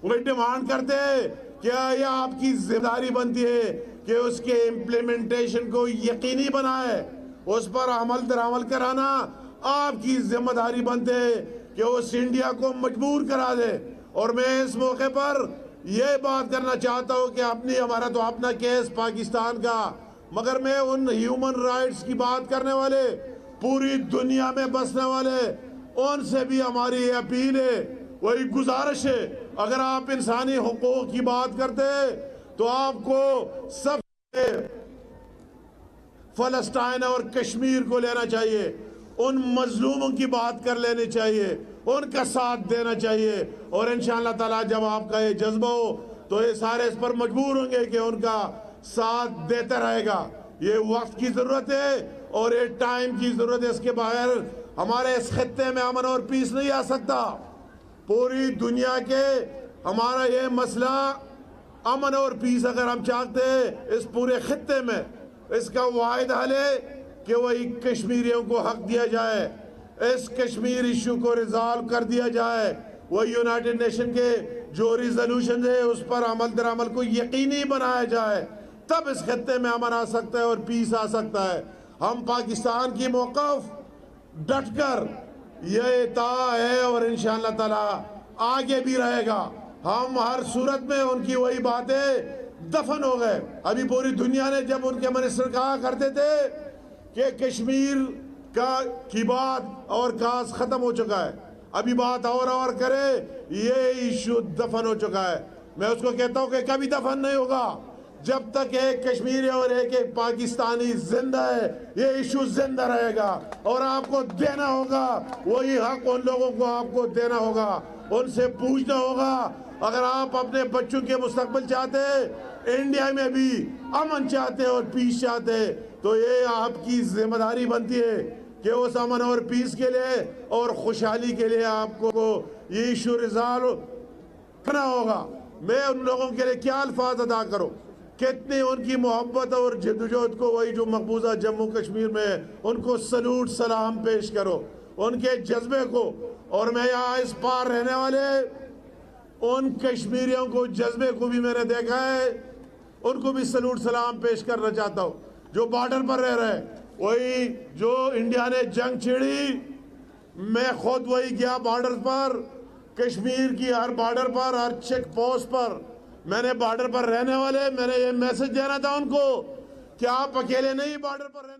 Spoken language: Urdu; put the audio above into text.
وہ ڈیمانڈ کرتے ہیں کہ یہ آپ کی ذمہ داری بنتی ہے کہ اس کے امپلیمنٹیشن کو یقینی بنائے، اس پر عمل درآمد کرانا آپ کی ذمہ داری بنتے ہے کہ اس انڈیا کو مجبور کرا دے۔ اور میں اس موقع پر یہ بات کرنا چاہتا ہوں کہ ہمارا تو اپنا کیس پاکستان کا، مگر میں ان ہیومن رائٹس کی بات کرنے والے، پوری دنیا میں بسنے والے، ان سے بھی ہماری اپیل ہے، وہی گزارش ہے، اگر آپ انسانی حقوق کی بات کرتے تو آپ کو سب سے فلسطین اور کشمیر کو لینا چاہیے، ان مظلوموں کی بات کر لینی چاہیے، ان کا ساتھ دینا چاہیے، اور انشاءاللہ تعالیٰ جب آپ کا یہ جذبہ ہو تو یہ سارے اس پر مجبور ہوں گے کہ ان کا ساتھ دیتا رہے گا۔ یہ وقت کی ضرورت ہے اور یہ ٹائم کی ضرورت ہے، اس کے بغیر ہمارے اس خطے میں امن اور پیس نہیں آ سکتا۔ پوری دنیا کے ہمارا یہ مسئلہ امن اور پیس اگر ہم چاہتے ہیں اس پورے خطے میں، اس کا واحد حل ہے کہ وہی کشمیریوں کو حق دیا جائے، اس کشمیر ایشو کو ریزالو کر دیا جائے، وہ یونائٹڈ نیشن کے جو ریزولوشن ہے اس پر عمل درآمد کو یقینی بنایا جائے، تب اس خطے میں امن آ سکتا ہے اور پیس آ سکتا ہے۔ ہم پاکستان کی موقف ڈٹ کر یہ تا ہے اور انشاءاللہ تعالی آگے بھی رہے گا۔ ہم ہر صورت میں ان کی وہی باتیں دفن ہو گئے۔ ابھی پوری دنیا نے جب ان کے منسٹر کہا کرتے تھے کہ کشمیر کی بات اور کاس ختم ہو چکا ہے، ابھی بات اور کرے، یہ ایشو دفن ہو چکا ہے۔ میں اس کو کہتا ہوں کہ کبھی دفن نہیں ہوگا جب تک ایک کشمیری اور ایک پاکستانی زندہ ہے، یہ ایشو زندہ رہے گا، اور آپ کو دینا ہوگا وہی حق، ان لوگوں کو آپ کو دینا ہوگا، ان سے پوچھنا ہوگا۔ اگر آپ اپنے بچوں کے مستقبل چاہتے ہیں، انڈیا میں بھی امن چاہتے اور پیس چاہتے، تو یہ آپ کی ذمہ داری بنتی ہے کہ اس امن اور پیس کے لیے اور خوشحالی کے لیے آپ کو یہ ایشو ریزالو کرنا ہوگا۔ میں ان لوگوں کے لیے کیا الفاظ ادا کروں، کتنی ان کی محبت اور جدوجہد کو، وہی جو مقبوضہ جموں کشمیر میں، ان کو سلوٹ سلام پیش کرو، ان کے جذبے کو۔ اور میں یہاں اس پار رہنے والے ان کشمیریوں کو جذبے کو بھی میں نے دیکھا ہے، ان کو بھی سلوٹ سلام پیش کرنا چاہتا ہوں جو بارڈر پر رہ رہے ہیں۔ وہی جو انڈیا نے جنگ چھیڑی، میں خود وہی گیا بارڈر پر، کشمیر کی ہر بارڈر پر، ہر چیک پوسٹ پر، میں نے بارڈر پر رہنے والے، میں نے یہ میسج دینا تھا ان کو کہ آپ اکیلے نہیں بارڈر پر رہنے